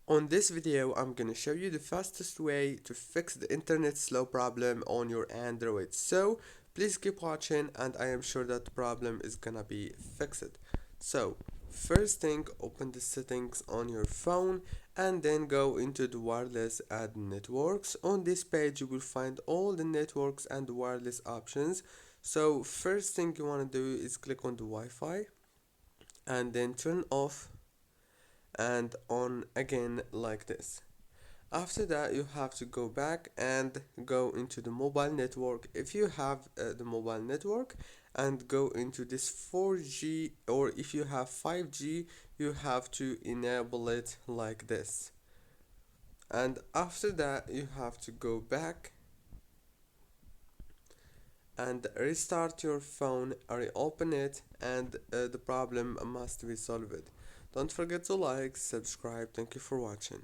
On this video, I'm gonna show you the fastest way to fix the internet slow problem on your Android. So please keep watching and I am sure that the problem is gonna be fixed. So first thing, open the settings on your phone and then go into the wireless and networks. On this page, you will find all the networks and the wireless options. So first thing you wanna do is click on the Wi-Fi and then turn off and on again like this. After that, you have to go back and go into the mobile network if you have the mobile network, and go into this 4G, or if you have 5G you have to enable it like this. And after that you have to go back and restart your phone, reopen it, and the problem must be solved. Don't forget to like, subscribe. Thank you for watching.